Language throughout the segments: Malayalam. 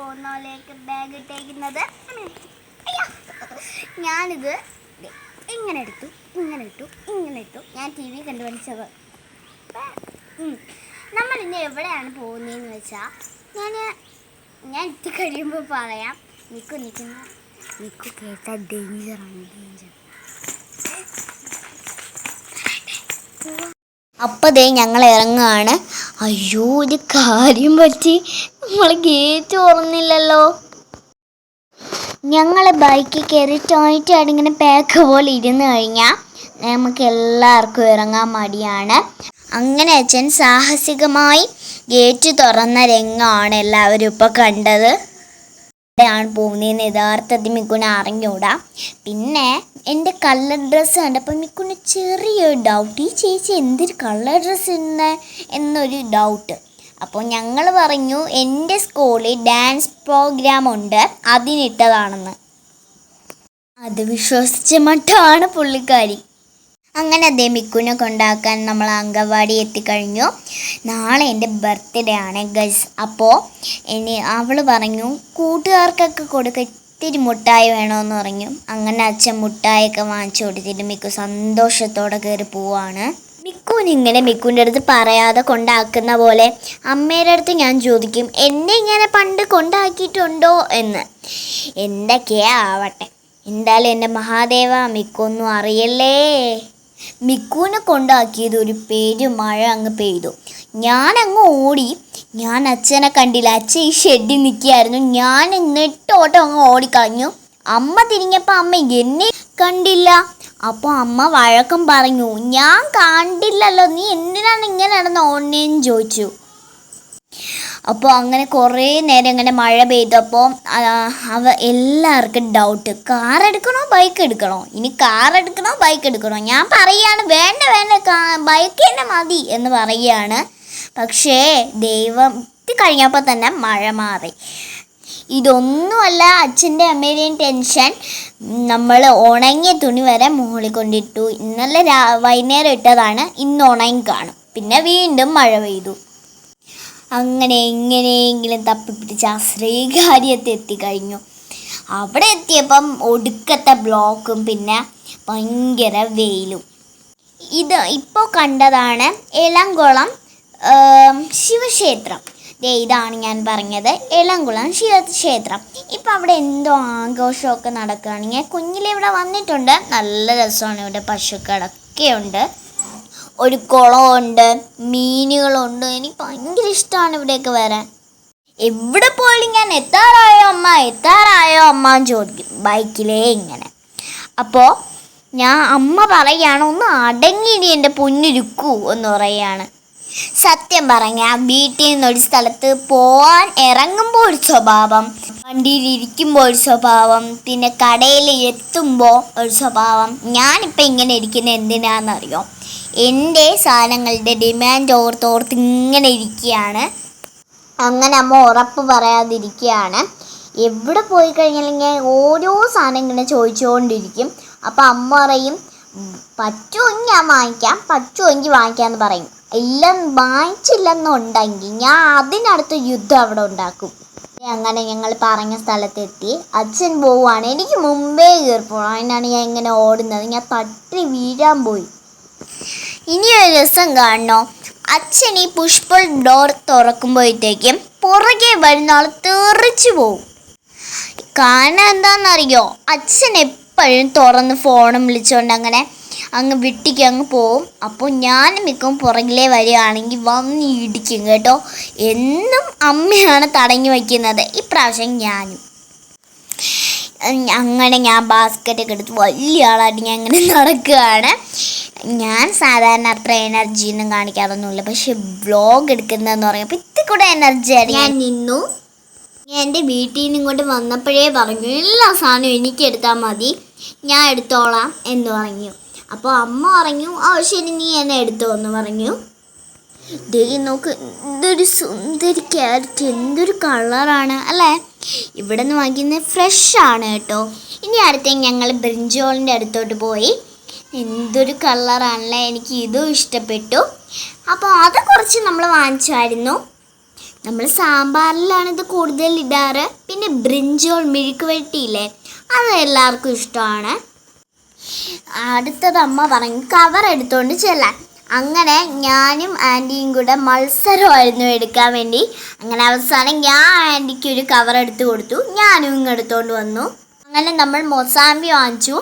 പോകുന്നതിലേക്ക് ബാഗ് ഇട്ടേക്കുന്നത്. ഞാനിത് ഇങ്ങനെ എടുത്തു, ഇങ്ങനെ ഇട്ടു, ഇങ്ങനെ ഇട്ടു. ഞാൻ ടി വി കണ്ടു പഠിച്ചത്. നമ്മളിന്ന് എവിടെയാണ് പോകുന്നതെന്ന് വെച്ചാൽ ഞാൻ എത്തിക്കഴിയുമ്പോൾ പറയാം. നിൽക്കു കേട്ടാൽ ഡേഞ്ചറാണ്, ഡേഞ്ചർ. അപ്പോൾ ദേ ഞങ്ങൾ ഇറങ്ങുകയാണ്. അയ്യോ, ഒരു കാര്യം പറ്റി, നമ്മൾ ഗേറ്റ് തുറന്നില്ലല്ലോ. ഞങ്ങൾ ബൈക്കിൽ കയറി ടോയ്റ്റായിട്ട് ഇങ്ങനെ പാക്ക് പോലെ ഇരുന്ന് കഴിഞ്ഞാൽ നമുക്ക് എല്ലാവർക്കും ഇറങ്ങാൻ മടിയാണ്. അങ്ങനെ അച്ഛൻ സാഹസികമായി ഗേറ്റ് തുറന്ന രംഗമാണ് എല്ലാവരും ഇപ്പോൾ കണ്ടത്. ആണ് പോകുന്നതെന്ന് യഥാർത്ഥത്തിൽ മിക്കുനെ അറിഞ്ഞൂടാ. പിന്നെ എൻ്റെ കളർ ഡ്രസ്സ് കണ്ടപ്പോൾ മിക്കുന് ചെറിയൊരു ഡൗട്ട്, ഈ ചേച്ചി എന്തൊരു കളർ ഡ്രസ്സ് എന്നൊരു ഡൗട്ട്. അപ്പോൾ ഞങ്ങൾ പറഞ്ഞു എൻ്റെ സ്കൂളിൽ ഡാൻസ് പ്രോഗ്രാം ഉണ്ട്, അതിനിട്ടതാണെന്ന്. അത് വിശ്വസിച്ച മട്ടാണ് പുള്ളിക്കാരി. അങ്ങനെ അതേ മിക്കുനെ കൊണ്ടാക്കാൻ നമ്മൾ അംഗൻവാടി എത്തിക്കഴിഞ്ഞു. നാളെ എൻ്റെ ബർത്ത്ഡേ ആണ് ഗൈസ്. അപ്പോൾ അവൾ പറഞ്ഞു കൂട്ടുകാർക്കൊക്കെ കൊടുക്കുക, ഇത്തിരി മുട്ടായി വേണമെന്ന് പറഞ്ഞു. അങ്ങനെ അച്ഛൻ മുട്ടായൊക്കെ വാങ്ങിച്ചു കൊടുത്തിട്ട് മിക്കു സന്തോഷത്തോടെ കയറി പോവാണ്. മിക്കുവിനിങ്ങനെ മിക്കുവിൻ്റെ അടുത്ത് പറയാതെ കൊണ്ടാക്കുന്ന പോലെ അമ്മയുടെ അടുത്ത് ഞാൻ ചോദിക്കും, എന്നെ ഇങ്ങനെ പണ്ട് കൊണ്ടാക്കിയിട്ടുണ്ടോ എന്ന്. എന്തൊക്കെയാ ആവട്ടെ, എന്തായാലും എൻ്റെ മഹാദേവ മിക്കൊന്നും അറിയല്ലേ. മിക്കുവിനെ കൊണ്ടാക്കിയത് ഒരു മഴ അങ്ങ് പെയ്തു. ഞാനങ്ങ് ഓടി. ഞാൻ അച്ഛനെ കണ്ടില്ല, അച്ഛൻ ഈ ഷെഡിൽ നിൽക്കുകയായിരുന്നു. ഞാൻ നെട്ടോട്ടം അങ്ങ് ഓടിക്കളഞ്ഞു. അമ്മ തിരിഞ്ഞപ്പോൾ അമ്മ എന്നെ കണ്ടില്ല. അപ്പോൾ അമ്മ വഴക്കം പറഞ്ഞു, ഞാൻ കണ്ടില്ലല്ലോ, നീ എന്തിനാണ് ഇങ്ങനെ നടന്ന് ഓടുന്നതെന്ന് ചോദിച്ചു. അപ്പോൾ അങ്ങനെ കുറേ നേരം ഇങ്ങനെ മഴ പെയ്തപ്പോൾ എല്ലാവർക്കും ഡൗട്ട്, കാർ എടുക്കണോ ബൈക്ക് എടുക്കണോ, ഇനി കാർ എടുക്കണോ ബൈക്ക് എടുക്കണോ. ഞാൻ പറയുകയാണ് വേണ്ട ബൈക്ക് തന്നെ മതി എന്ന് പറയുകയാണ്. പക്ഷേ ദൈവം കഴിഞ്ഞപ്പോൾ തന്നെ മഴ മാറി. ഇതൊന്നുമല്ല അച്ഛൻ്റെ അമ്മയുടെയും ടെൻഷൻ. നമ്മൾ ഉണങ്ങിയ തുണി വരെ മുകളിൽ കൊണ്ടിട്ടു. ഇന്നലെ വൈകുന്നേരം ഇട്ടതാണ്, ഇന്ന് ഉണങ്ങി കാണും. പിന്നെ വീണ്ടും മഴ പെയ്തു. അങ്ങനെ എങ്ങനെയെങ്കിലും തപ്പിപ്പിടിച്ച് ആ ശ്രീകാര്യത്തെ എത്തിക്കഴിഞ്ഞു. അവിടെ എത്തിയപ്പം ഒടുക്കത്തെ ബ്ലോക്കും പിന്നെ ഭയങ്കര വെയിലും. ഇത് ഇപ്പോൾ കണ്ടതാണ് എളംകുളം ശിവക്ഷേത്രം. ഇതാണ് ഞാൻ പറഞ്ഞത്, എളംകുളം ശിവക്ഷേത്രം. ഇപ്പം അവിടെ എന്തോ ആഘോഷമൊക്കെ നടക്കുകയാണ്. ഞാൻ കുഞ്ഞിലെ ഇവിടെ വന്നിട്ടുണ്ട്, നല്ല രസമാണ്. ഇവിടെ പശുക്കളൊക്കെ ഉണ്ട്, ഒരു കുളമുണ്ട്, മീനുകളുണ്ട്. എനിക്ക് ഭയങ്കര ഇഷ്ടമാണ് ഇവിടെയൊക്കെ വരാൻ. എവിടെ പോയാലും ഞാൻ എത്താറായോ അമ്മ എന്ന് ചോദിക്കും ബൈക്കിലേ ഇങ്ങനെ. അപ്പോൾ അമ്മ പറയുകയാണ്, ഒന്ന് അടങ്ങിയിടി എൻ്റെ പൊന്നിരിക്കൂ എന്ന് പറയുകയാണ്. സത്യം പറഞ്ഞാൽ വീട്ടിൽ നിന്നൊരു സ്ഥലത്ത് പോകാൻ ഇറങ്ങുമ്പോൾ ഒരു സ്വഭാവം, വണ്ടിയിലിരിക്കുമ്പോൾ ഒരു സ്വഭാവം, പിന്നെ കടയിൽ എത്തുമ്പോൾ ഒരു സ്വഭാവം. ഞാനിപ്പോൾ ഇങ്ങനെ ഇരിക്കുന്നത് എന്തിനാണെന്നറിയോ, എൻ്റെ സാധനങ്ങളുടെ ഡിമാൻഡ് ഓർത്തോർത്ത് ഇങ്ങനെ ഇരിക്കുകയാണ്. അങ്ങനെ അമ്മ ഉറപ്പ് പറയാതിരിക്കുകയാണ്. എവിടെ പോയി കഴിഞ്ഞാൽ ഓരോ സാധനം ഇങ്ങനെ ചോദിച്ചുകൊണ്ടിരിക്കും. അപ്പോൾ അമ്മ പറയും, പറ്റുമെങ്കിൽ ഞാൻ വാങ്ങിക്കാം, പറ്റുമെങ്കിൽ വാങ്ങിക്കാമെന്ന് പറയും. എല്ലാം വാങ്ങിച്ചില്ലെന്നുണ്ടെങ്കിൽ ഞാൻ അതിനടുത്ത് യുദ്ധം അവിടെ ഉണ്ടാക്കും. അങ്ങനെ ഞങ്ങൾ പറഞ്ഞ സ്ഥലത്തെത്തി. അച്ഛൻ പോവുകയാണ്. എനിക്ക് മുമ്പേ കയറിപ്പോണം, അതിനാണ് ഞാൻ ഇങ്ങനെ ഓടുന്നത്. ഞാൻ തട്ടി വീഴാൻ പോയി. ഇനിയൊരു രസം കാണണോ, അച്ഛൻ ഈ പുഷ്പ ഡോർ തുറക്കുമ്പോഴത്തേക്കും പുറകെ വരുന്ന ആൾ തെറിച്ചു പോവും. കാരണം എന്താണെന്നറിയോ, അച്ഛൻ എപ്പോഴും തുറന്ന് ഫോണും വിളിച്ചുകൊണ്ട് അങ്ങനെ അങ്ങ് വിട്ടിക്ക് അങ്ങ് പോവും. അപ്പോൾ ഞാൻ മിക്കും പുറകിലേ വരികയാണെങ്കിൽ വന്ന് ഇടിക്കും കേട്ടോ. എന്നും അമ്മയാണ് തടഞ്ഞു വയ്ക്കുന്നത്, ഇപ്രാവശ്യം ഞാനും. അങ്ങനെ ഞാൻ ബാസ്ക്കറ്റൊക്കെ എടുത്ത് വലിയ ആളായിട്ട് ഞാൻ ഇങ്ങനെ നടക്കുകയാണ്. ഞാൻ സാധാരണ അത്ര എനർജി ഒന്നും കാണിക്കാറൊന്നുമില്ല, പക്ഷെ വ്ളോഗ് എടുക്കുന്നതെന്ന് പറയുമ്പോൾ ഇത്തിരി കൂടെ എനർജിയാണ്. ഞാൻ നിന്നു. ഞാൻ എൻ്റെ വീട്ടിൽ നിന്ന് ഇങ്ങോട്ട് വന്നപ്പോഴേ പറഞ്ഞു, എല്ലാ സാധനവും എനിക്ക് എടുത്താൽ മതി, ഞാൻ എടുത്തോളാം എന്ന് പറഞ്ഞു. അപ്പോൾ അമ്മ പറഞ്ഞു, ശരി നീ എന്നെ എടുത്തോ എന്ന് പറഞ്ഞു. നോക്ക്, എന്തൊരു സുന്ദരി ക്യാരറ്റ്, എന്തൊരു കളറാണ് അല്ലേ. ഇവിടെ നിന്ന് വാങ്ങിക്കുന്നത് ഫ്രഷാണ് കേട്ടോ. ഇനി അടുത്ത ഞങ്ങൾ ബ്രിഞ്ചോളിൻ്റെ അടുത്തോട്ട് പോയി. എന്തൊരു കളറാണല്ലേ, എനിക്ക് ഇതും ഇഷ്ടപ്പെട്ടു. അപ്പോൾ അത് കുറച്ച് നമ്മൾ വാങ്ങിച്ചായിരുന്നു. നമ്മൾ സാമ്പാറിലാണ് ഇത് കൂടുതൽ ഇടാറ്. പിന്നെ ബ്രിഞ്ചോൾ മെഴുക്ക് വരട്ടിയില്ലേ, അത് എല്ലാവർക്കും ഇഷ്ടമാണ്. അടുത്തത് അമ്മ പറഞ്ഞു കവർ എടുത്തുകൊണ്ട് ചെല്ലാൻ. അങ്ങനെ ഞാനും ആൻറ്റിയും കൂടെ മത്സരമായിരുന്നു എടുക്കാൻ വേണ്ടി. അങ്ങനെ അവസാനം ഞാൻ ആൻറ്റിക്ക് ഒരു കവർ എടുത്ത് കൊടുത്തു, ഞാനും ഇങ്ങെടുത്തോണ്ട് വന്നു. അങ്ങനെ നമ്മൾ മൊസാമ്പി വാങ്ങിച്ചു.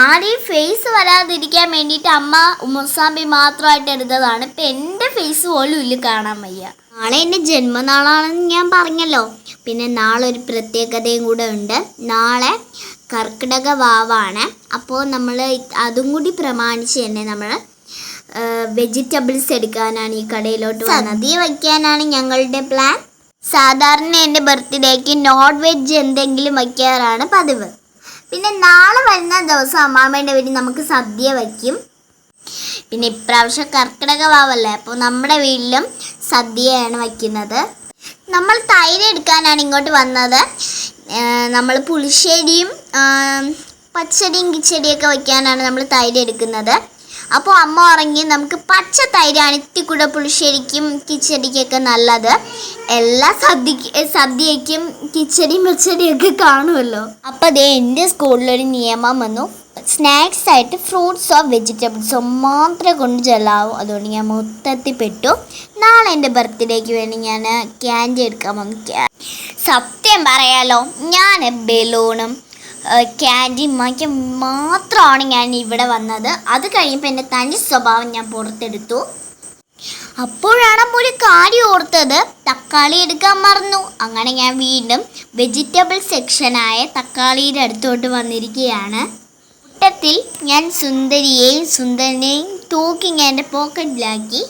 ആരെയും ഫേസ് വരാതിരിക്കാൻ വേണ്ടിയിട്ട് അമ്മ മൊസാമ്പി മാത്രമായിട്ട് എടുത്തതാണ്. ഇപ്പം എൻ്റെ ഫേസ് പോലും ഇല്ല, കാണാൻ വയ്യ. നാളെ എൻ്റെ ജന്മനാളാണെന്ന് ഞാൻ പറഞ്ഞല്ലോ. പിന്നെ നാളെ ഒരു പ്രത്യേകതയും കൂടെ ഉണ്ട്. നാളെ കർക്കിടക വാവാണ്. അപ്പോൾ നമ്മൾ അതും കൂടി പ്രമാണിച്ച് തന്നെ നമ്മൾ വെജിറ്റബിൾസ് എടുക്കാനാണ് ഈ കടയിലോട്ട് വന്നത്. സദ്യ വയ്ക്കാനാണ് ഞങ്ങളുടെ പ്ലാൻ. സാധാരണ എൻ്റെ ബർത്ത്ഡേക്ക് നോൺ വെജ് എന്തെങ്കിലും വയ്ക്കാറാണ് പതിവ്. പിന്നെ നാളെ വരുന്ന ദിവസം അമ്മാമ്മേൻ്റെ വീട്ടിൽ നമുക്ക് സദ്യ വയ്ക്കും. പിന്നെ ഇപ്രാവശ്യം കർക്കിടക വാവല്ലേ, അപ്പോൾ നമ്മുടെ വീട്ടിലും സദ്യയാണ് വയ്ക്കുന്നത്. നമ്മൾ തൈര് എടുക്കാനാണ് ഇങ്ങോട്ട് വന്നത്. നമ്മൾ പുളിശ്ശേരിയും പച്ചടിയും കിച്ചടിയൊക്കെ വയ്ക്കാനാണ് നമ്മൾ തൈര് എടുക്കുന്നത്. അപ്പോൾ അമ്മ പറഞ്ഞ് നമുക്ക് പച്ച തൈരാണ് ഇത്തിക്കൂടെ പുളിശ്ശേരിക്കും കിച്ചടിക്കൊക്കെ നല്ലത്. എല്ലാ സദ്യയ്ക്കും കിച്ചടിയും പച്ചടിയൊക്കെ കാണുമല്ലോ. അപ്പോൾ അതേ എൻ്റെ സ്കൂളിലൊരു നിയമം വന്നു, സ്നാക്സ് ആയിട്ട് ഫ്രൂട്ട്സോ വെജിറ്റബിൾസോ മാത്രമേ കൊണ്ട് ചെല്ലാവൂ. അതുകൊണ്ട് ഞാൻ മൊത്തത്തിൽ പെട്ടു. നാളെ എൻ്റെ ബർത്ത്ഡേക്ക് വേണ്ടി ഞാൻ ക്യാൻഡി എടുക്കാൻ വന്നു. സത്യം പറയാലോ, ഞാൻ ബലൂണും ക്യാൻഡിയും വാങ്ങിക്കാൻ മാത്രമാണ് ഞാൻ ഇവിടെ വന്നത്. അത് കഴിയുമ്പോൾ എൻ്റെ തനി സ്വഭാവം ഞാൻ പുറത്തെടുത്തു. അപ്പോഴാണ് ഒരു കാര്യം ഓർത്തത്, തക്കാളി എടുക്കാൻ മറന്നു. അങ്ങനെ ഞാൻ വീണ്ടും വെജിറ്റബിൾ സെക്ഷനായ തക്കാളിയുടെ അടുത്തോട്ട് വന്നിരിക്കുകയാണ്. കൂട്ടത്തിൽ ഞാൻ സുന്ദരനെയും തൂക്കി ഞാൻ എൻ്റെ പോക്കറ്റിലാക്കി.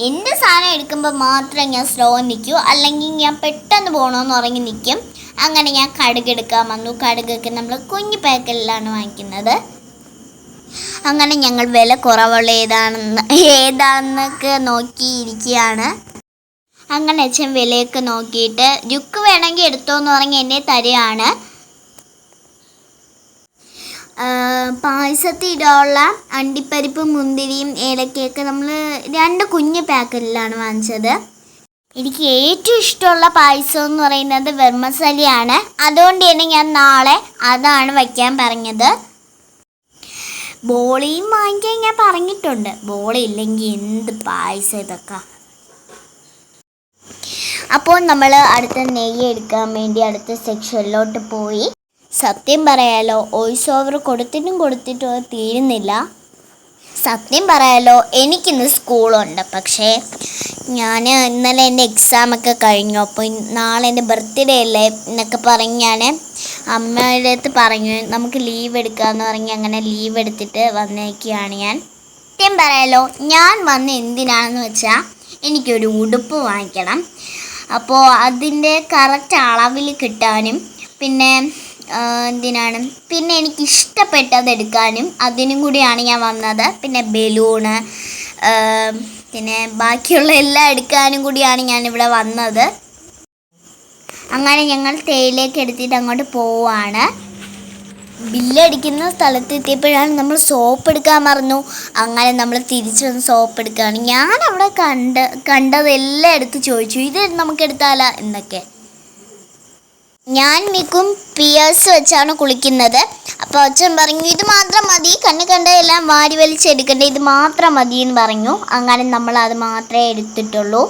എൻ്റെ സാധനം എടുക്കുമ്പോൾ മാത്രം ഞാൻ സ്ലോ നിൽക്കൂ, അല്ലെങ്കിൽ ഞാൻ പെട്ടെന്ന് പോകണമെന്ന് ഉറങ്ങി നിൽക്കും. അങ്ങനെ ഞാൻ കടുക് എടുക്കാൻ വന്നു. കടുകൊക്കെ നമ്മൾ കുഞ്ഞു പാക്കറ്റിലാണ് വാങ്ങിക്കുന്നത്. അങ്ങനെ ഞങ്ങൾ വില കുറവുള്ള ഏതാണെന്നൊക്കെ നോക്കിയിരിക്കുകയാണ്. അങ്ങനെ അച്ഛൻ വിലയൊക്കെ നോക്കിയിട്ട് രുക്ക് വേണമെങ്കിൽ എടുത്തോന്ന് പറഞ്ഞ് എന്നെ തരികയാണ്. പായസത്തിൽ ഇടാനുള്ള അണ്ടിപ്പരിപ്പ് മുന്തിരിയും ഏലക്കയൊക്കെ നമ്മൾ 2 കുഞ്ഞു പാക്കറ്റിലാണ് വാങ്ങിച്ചത്. എനിക്ക് ഏറ്റവും ഇഷ്ടമുള്ള പായസം എന്ന് പറയുന്നത് വെർമസലിയാണ്. അതുകൊണ്ട് തന്നെ ഞാൻ നാളെ അതാണ് വയ്ക്കാൻ പറഞ്ഞത്. ബോളിയും വാങ്ങിക്കാൻ ഞാൻ പറഞ്ഞിട്ടുണ്ട്. ബോളി ഇല്ലെങ്കിൽ എന്ത് പായസം ഇതൊക്കെ. അപ്പോൾ നമ്മൾ അടുത്ത നെയ്യ് എടുക്കാൻ വേണ്ടി അടുത്ത സെക്ഷനിലോട്ട് പോയി. സത്യം പറയാലോ, വോയിസ് ഓവർ കൊടുത്തിട്ടും തീരുന്നില്ല. സത്യം പറയാലോ, എനിക്കിന്ന് സ്കൂളുണ്ട്. പക്ഷേ ഇന്നലെ എൻ്റെ എക്സാമൊക്കെ കഴിഞ്ഞു. അപ്പോൾ നാളെ എൻ്റെ ബർത്ത്ഡേ അല്ലേ എന്നൊക്കെ പറഞ്ഞ് ഞാൻ അമ്മയുടെ അടുത്ത് പറഞ്ഞു നമുക്ക് ലീവ് എടുക്കാമെന്ന് പറഞ്ഞ് അങ്ങനെ ലീവ് എടുത്തിട്ട് വന്നേക്കുകയാണ് ഞാൻ. സത്യം പറയാലോ, ഞാൻ വന്ന് എന്തിനാണെന്ന് വെച്ചാൽ എനിക്കൊരു ഉടുപ്പ് വാങ്ങിക്കണം. അപ്പോൾ അതിൻ്റെ കറക്റ്റ് അളവിൽ കിട്ടാനും പിന്നെ പിന്നെ എനിക്ക് ഇഷ്ടപ്പെട്ടത് എടുക്കാനും അതിനും കൂടിയാണ് ഞാൻ വന്നത്. പിന്നെ ബലൂണ് പിന്നെ ബാക്കിയുള്ള എല്ലാം എടുക്കാനും കൂടിയാണ് ഞാനിവിടെ വന്നത്. അങ്ങനെ ഞങ്ങൾ തേയിലേക്ക് എടുത്തിട്ട് അങ്ങോട്ട് പോവാണ്. ബില്ലടിക്കുന്ന സ്ഥലത്തെത്തിയപ്പോഴാണ് നമ്മൾ സോപ്പ് എടുക്കാൻ മറന്നു. അങ്ങനെ നമ്മൾ തിരിച്ചു വന്ന് സോപ്പ് എടുക്കുകയാണ്. ഞാൻ അവിടെ കണ്ടതെല്ലാം എടുത്ത് ചോദിച്ചു, ഇത് നമുക്ക് എടുത്താലോ എന്നൊക്കെ. ഞാൻ മിക്കും പിയേഴ്സ് വെച്ചാണ് കുളിക്കുന്നത്. അപ്പോൾ അച്ഛൻ പറഞ്ഞു ഇത് മാത്രം മതി, കണ്ടതെല്ലാം വാരി വലിച്ചെടുക്കണ്ടേ, ഇത് മാത്രം മതി എന്ന് പറഞ്ഞു. അങ്ങനെ നമ്മൾ അത് മാത്രമേ എടുത്തിട്ടുള്ളൂ.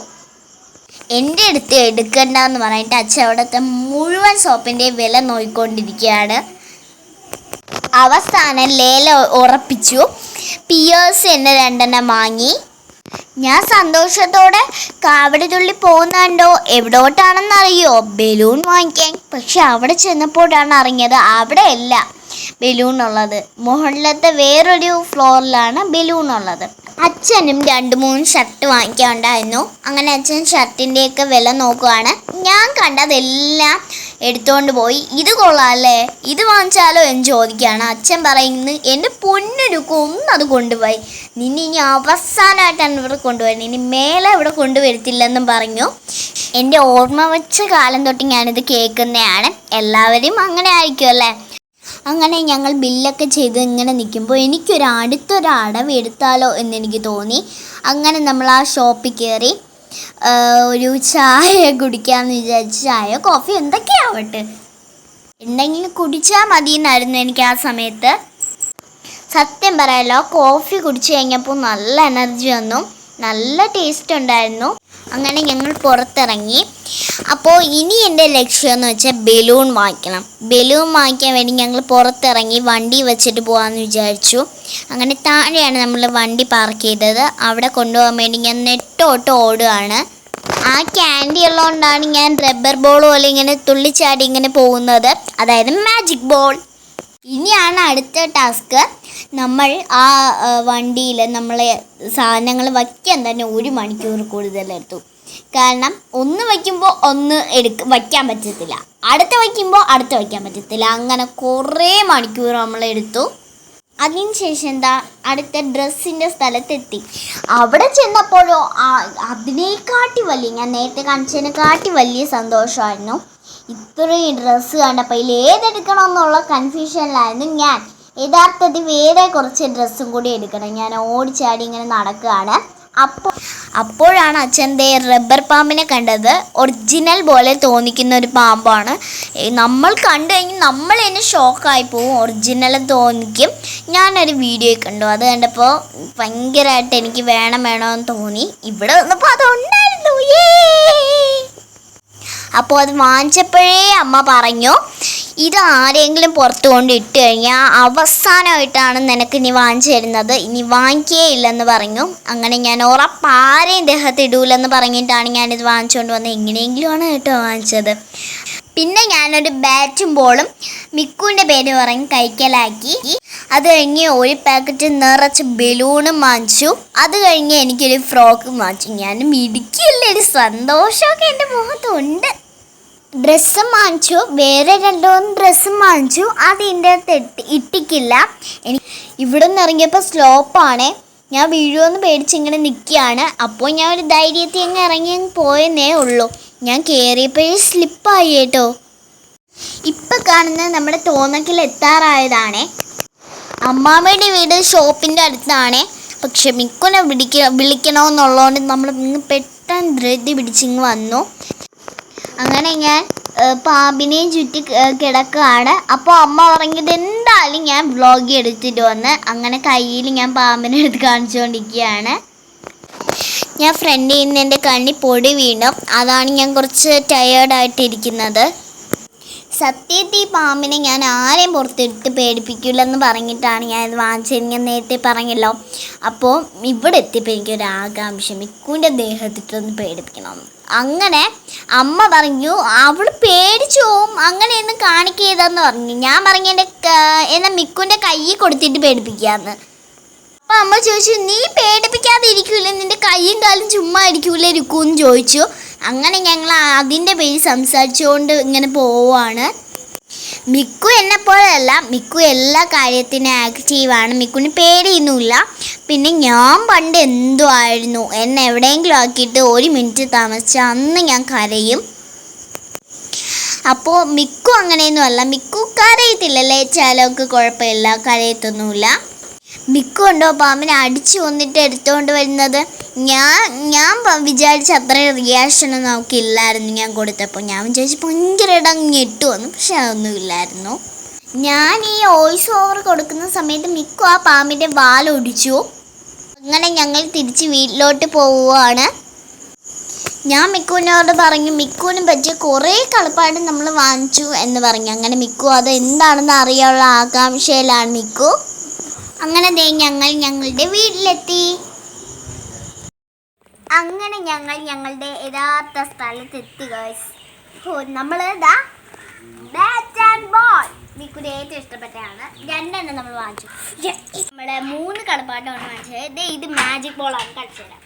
എൻ്റെ അടുത്ത് എടുക്കണ്ടെന്ന് പറഞ്ഞിട്ട് അച്ഛൻ അവിടുത്തെ മുഴുവൻ സോപ്പിൻ്റെ വില നോക്കിക്കൊണ്ടിരിക്കുകയാണ്. അവസാനം ലേലം ഉറപ്പിച്ചു. പിയേഴ്സ് എന്നെ 2 വാങ്ങി. ഞാൻ സന്തോഷത്തോടെ കാവടി തുള്ളി പോകുന്നുണ്ടോ എവിടോട്ടാണെന്നറിയോ, ബലൂൺ വാങ്ങിക്കാൻ. പക്ഷെ അവിടെ ചെന്നപ്പോഴാണ് അറിഞ്ഞത് അവിടെ അല്ല ബലൂൺ ഉള്ളത്, മുകളിലത്തെ വേറൊരു ഫ്ലോറിലാണ് ബലൂൺ ഉള്ളത്. അച്ഛനും 2-3 ഷർട്ട് വാങ്ങിക്കാനുണ്ടായിരുന്നു. അങ്ങനെ അച്ഛൻ ഷർട്ടിൻ്റെയൊക്കെ വില നോക്കുവാണ്. ഞാൻ കണ്ടതെല്ലാം എടുത്തുകൊണ്ട് പോയി. ഇത് കൊള്ളാമല്ലേ, ഇത് വാങ്ങിച്ചാലോ എന്ന് ചോദിക്കുകയാണ്. അച്ഛൻ പറയുന്നു എൻ്റെ പൊന്നൊരുക്ക് ഒന്നത് കൊണ്ടുപോയി, നിന്നെ ഇനി അവസാനമായിട്ടാണ് ഇവിടെ കൊണ്ടുപോയത്, ഇനി മേലെ ഇവിടെ കൊണ്ടുവരത്തില്ലെന്നും പറഞ്ഞു. എൻ്റെ ഓർമ്മ വെച്ച കാലം തൊട്ട് ഞാനിത് കേൾക്കുന്നതാണ്. എല്ലാവരും അങ്ങനെ ആയിരിക്കും അല്ലേ. അങ്ങനെ ഞങ്ങൾ ബില്ലൊക്കെ ചെയ്ത് ഇങ്ങനെ നിൽക്കുമ്പോൾ അടുത്തൊരു അടവ് എടുത്താലോ എന്നെനിക്ക് തോന്നി. അങ്ങനെ നമ്മൾ ആ ഷോപ്പിൽ കയറി. ഒരു ചായ കുടിക്കാമെന്ന് വിചാരിച്ചു. ചായ കോഫി എന്തൊക്കെയാവട്ടെ, എന്തെങ്കിലും കുടിച്ചാൽ മതി എന്നായിരുന്നു എനിക്ക് ആ സമയത്ത്. സത്യം പറയാലോ, കോഫി കുടിച്ചു കഴിഞ്ഞപ്പോൾ നല്ല എനർജി വന്നു, നല്ല ടേസ്റ്റ് ഉണ്ടായിരുന്നു. അങ്ങനെ ഞങ്ങൾ പുറത്തിറങ്ങി. അപ്പോൾ ഇനി എൻ്റെ ലക്ഷ്യം എന്ന് വെച്ചാൽ ബലൂൺ വാങ്ങിക്കണം. ബലൂൺ വാങ്ങിക്കാൻ വേണ്ടി ഞങ്ങൾ പുറത്തിറങ്ങി വണ്ടി വെച്ചിട്ട് പോകാമെന്ന് വിചാരിച്ചു. അങ്ങനെ താഴെയാണ് നമ്മൾ വണ്ടി പാർക്ക് ചെയ്തത്. അവിടെ കൊണ്ടുപോകാൻ വേണ്ടി ഞാൻ നെട്ടോട്ട് ഓടുകയാണ്. ആ ക്യാൻഡി ഉള്ളതുകൊണ്ടാണ് ഞാൻ റബ്ബർ ബോൾ പോലെ ഇങ്ങനെ തുള്ളിച്ചാടി ഇങ്ങനെ പോകുന്നത്, അതായത് മാജിക് ബോൾ. ഇനിയാണ് അടുത്ത ടാസ്ക്. നമ്മൾ ആ വണ്ടിയിൽ നമ്മളെ സാധനങ്ങൾ വയ്ക്കാൻ തന്നെ 1 മണിക്കൂർ കൂടുതലെടുത്തു. കാരണം ഒന്ന് വയ്ക്കുമ്പോൾ ഒന്ന് വയ്ക്കാൻ പറ്റത്തില്ല, അടുത്ത വയ്ക്കുമ്പോൾ അടുത്ത വയ്ക്കാൻ പറ്റത്തില്ല. അങ്ങനെ കുറേ മണിക്കൂർ നമ്മളെടുത്തു. അതിനുശേഷം അടുത്ത ഡ്രസ്സിൻ്റെ സ്ഥലത്തെത്തി. അവിടെ ചെന്നപ്പോഴോ അതിനെക്കാട്ടി വലിയ, ഞാൻ നേരത്തെ കാണിച്ചതിനെക്കാട്ടി വലിയ സന്തോഷമായിരുന്നു. ഇത്രയും ഡ്രസ്സ് കണ്ടപ്പോൾ ഇതിൽ ഏതെടുക്കണമെന്നുള്ള കൺഫ്യൂഷനിലായിരുന്നു ഞാൻ. യഥാർത്ഥത്തിൽ വേറെ കുറച്ച് ഡ്രസ്സും കൂടി എടുക്കണം. ഞാൻ ഓടിച്ചാടി ഇങ്ങനെ നടക്കുകയാണ്. അപ്പോഴാണ് അച്ഛൻ്റെ റബ്ബർ പാമ്പിനെ കണ്ടത്. ഒറിജിനൽ പോലെ തോന്നിക്കുന്ന ഒരു പാമ്പാണ്. നമ്മൾ കണ്ടു കഴിഞ്ഞാൽ നമ്മൾ തന്നെ ഷോക്കായി പോവും, ഒറിജിനൽ തോന്നിക്കും. ഞാനൊരു വീഡിയോ കണ്ടു, അത് കണ്ടപ്പോൾ ഭയങ്കരമായിട്ട് എനിക്ക് വേണമെന്ന് തോന്നി. ഇവിടെ വന്നപ്പോൾ അതുണ്ടായിരുന്നു. അപ്പോൾ അത് വാങ്ങിച്ചപ്പോഴേ അമ്മ പറഞ്ഞു, ഇത് ആരെങ്കിലും പുറത്ത് കൊണ്ട് ഇട്ട് കഴിഞ്ഞാൽ അവസാനമായിട്ടാണ് നിനക്ക് ഇനി വാങ്ങിച്ചു തരുന്നത്, ഇനി വാങ്ങിക്കേ ഇല്ലെന്ന് പറഞ്ഞു. അങ്ങനെ ഞാൻ ഉറപ്പാരെയും ദേഹത്ത് ഇടൂലെന്ന് പറഞ്ഞിട്ടാണ് ഞാനിത് വാങ്ങിച്ചുകൊണ്ട് വന്നത്. എങ്ങനെയെങ്കിലുമാണ് കേട്ടോ വാങ്ങിച്ചത്. പിന്നെ ഞാനൊരു ബാറ്റും ബോളും മിക്കുവിൻ്റെ പേര് പറഞ്ഞ് കൈക്കലാക്കി. അത് കഴിഞ്ഞ് 1 പാക്കറ്റ് നിറച്ച് ബലൂണും വാങ്ങിച്ചു. അത് കഴിഞ്ഞ് എനിക്കൊരു ഫ്രോക്കും വാങ്ങിച്ചു. ഞാൻ മിടുക്കിയല്ലേ, ഒരു സന്തോഷമൊക്കെ എൻ്റെ മുഖത്തുണ്ട്. ഡ്രസ്സും വാങ്ങിച്ചു, വേറെ 2-3 ഡ്രസ്സും വാങ്ങിച്ചു. അത് ഇതിൻ്റെ അകത്ത് ഇട്ടിക്കില്ല. ഇവിടെ നിന്ന് ഇറങ്ങിയപ്പോൾ സ്ലോപ്പാണ്, ഞാൻ വീഴുമെന്ന് പേടിച്ചിങ്ങനെ നിൽക്കുകയാണ്. അപ്പോൾ ഞാൻ ഒരു ധൈര്യത്തിൽ അങ്ങ് ഇറങ്ങി പോയെന്നേ ഉള്ളൂ. ഞാൻ കയറിയപ്പോഴേ സ്ലിപ്പായി കേട്ടോ. ഇപ്പം കാണുന്നത് നമ്മുടെ തോന്നക്കിൽ എത്താറായതാണേ. അമ്മാമ്മയുടെ വീട് ഷോപ്പിൻ്റെ അടുത്താണ്. പക്ഷെ മിക്കുനെ വിളിക്കണമെന്നുള്ളതുകൊണ്ട് നമ്മൾ ഇങ്ങ് പെട്ടെന്ന് ധൃതി പിടിച്ചിങ്ങ് വന്നു. അങ്ങനെ ഞാൻ പാമ്പിനെയും ചുറ്റി കിടക്കുകയാണ്. അപ്പോൾ അമ്മ പറഞ്ഞത് എന്തായാലും ഞാൻ വ്ളോഗ് എടുത്തിട്ട് വന്ന്. അങ്ങനെ കയ്യിൽ ഞാൻ പാമ്പിനെ എടുത്ത് കാണിച്ചുകൊണ്ടിരിക്കുകയാണ്. ഞാൻ ഫ്രണ്ടിൽ നിന്ന് എൻ്റെ കണ്ണിൽ പൊടി വീണു, അതാണ് ഞാൻ കുറച്ച് ടയേർഡായിട്ടിരിക്കുന്നത്. സത്യത്തിൽ ഈ പാമ്പിനെ ഞാൻ ആരെയും പുറത്തിട്ട് പേടിപ്പിക്കില്ലെന്ന് പറഞ്ഞിട്ടാണ് ഞാനിത് വാങ്ങിച്ചത്, ഞാൻ നേരത്തെ പറഞ്ഞല്ലോ. അപ്പോൾ ഇവിടെ എത്തിയപ്പോൾ എനിക്കൊരു ആകാംക്ഷ, മിക്കുവിൻ്റെ ദേഹത്തിട്ടൊന്ന് പേടിപ്പിക്കണം. അങ്ങനെ അമ്മ പറഞ്ഞു അവൾ പേടിച്ചു പോവും, അങ്ങനെയൊന്നും കാണിക്കരുതെന്ന് പറഞ്ഞു. ഞാൻ പറഞ്ഞു എന്നാൽ മിക്കുവിൻ്റെ കൈ കൊടുത്തിട്ട് പേടിപ്പിക്കാമെന്ന്. അപ്പോൾ അമ്മ ചോദിച്ചു, നീ പേടിപ്പിക്കാതെ ഇരിക്കൂലേ, നിൻ്റെ കൈയും കാലും ചുമ്മാ ഇരിക്കൂലേ ഇരിക്കുമെന്ന് ചോദിച്ചു. അങ്ങനെ ഞങ്ങൾ അതിൻ്റെ പേര് സംസാരിച്ചുകൊണ്ട് ഇങ്ങനെ പോവുകയാണ്. മിക്കു എന്നെപ്പോലെയല്ല, മിക്കു എല്ലാ കാര്യത്തിനും ആക്റ്റീവാണ്, മിക്കുവിന് പേടിയൊന്നുമില്ല. പിന്നെ ഞാൻ പണ്ട് എന്തോ ആയിരുന്നു, എന്നെ എവിടെയെങ്കിലും ആക്കിയിട്ട് 1 മിനിറ്റ് താമസിച്ചാൽ അന്ന് ഞാൻ കരയും. അപ്പോൾ മിക്കു അങ്ങനെയൊന്നുമല്ല, മിക്കു കരയത്തില്ലല്ലേ, ചിലർക്ക് കുഴപ്പമില്ല, കരയത്തൊന്നുമില്ല. മിക്കു ഉണ്ടോ പാമ്പിനെ അടിച്ചു കൊന്നിട്ട് എടുത്തുകൊണ്ട് വരുന്നത്. ഞാൻ വിചാരിച്ച അത്രയും റിയാക്ഷനൊന്നും നമുക്കില്ലായിരുന്നു ഞാൻ കൊടുത്തപ്പോൾ. ഞാൻ വിചാരിച്ചു ഭയങ്കര ഞെട്ടു വന്നു, പക്ഷെ അതൊന്നുമില്ലായിരുന്നു. ഞാൻ ഈ വോയിസ് ഓവർ കൊടുക്കുന്ന സമയത്ത് മിക്കു ആ പാമ്പിൻ്റെ വാലൊടിച്ചു. അങ്ങനെ ഞങ്ങൾ തിരിച്ച് വീട്ടിലോട്ട് പോവുകയാണ്. ഞാൻ മിക്കുവിനോട് പറഞ്ഞു മിക്കുവിനും പറ്റിയ കുറേ കളിപ്പാട് നമ്മൾ വാങ്ങിച്ചു എന്ന് പറഞ്ഞു. അങ്ങനെ മിക്കു അത് എന്താണെന്ന് അറിയാനുള്ള ആകാംക്ഷയിലാണ് മിക്കു. അങ്ങനെ ഞങ്ങൾ ഞങ്ങളുടെ വീട്ടിലെത്തി. അങ്ങനെ ഞങ്ങൾ ഞങ്ങളുടെ യഥാർത്ഥ സ്ഥലത്തെത്തി ഗൈസ്. നമ്മൾ ബാറ്റ് ആൻഡ് ബോൾ മിക്കുവിന് ഏറ്റവും ഇഷ്ടപ്പെട്ടതാണ്. 2 നമ്മൾ വാങ്ങിച്ചു. നമ്മൾ 3 കളിപ്പാട്ടമാണ് വാങ്ങിച്ചത്. ഇത് മാജിക് ബോളാണ്, കളിച്ചു തരാം.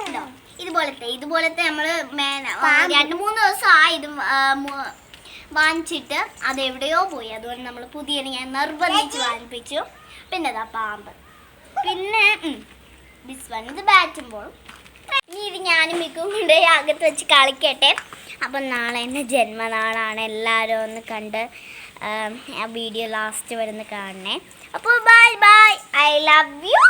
ഉണ്ടോ ഇതുപോലത്തെ നമ്മൾ 2-3 ദിവസമായി ഇത് വാങ്ങിച്ചിട്ട് അത് എവിടെയോ പോയി. അതുകൊണ്ട് നമ്മൾ പുതിയത് ഞാൻ നിർബന്ധിച്ച് വാങ്ങിപ്പിച്ചു. പിന്നെ അതാ പാമ്പ്, പിന്നെ ഇത് ബാറ്റും ബോളും. ഇനി ഇത് ഞാനും മിക്കും കൊണ്ട് അകത്ത് വെച്ച് കളിക്കട്ടെ. അപ്പം നാളെ എൻ്റെ ജന്മനാളാണ്, എല്ലാവരും ഒന്ന് കണ്ട് ആ വീഡിയോ ലാസ്റ്റ് വരുന്ന കാണണേ. അപ്പോൾ bye bye, I love you.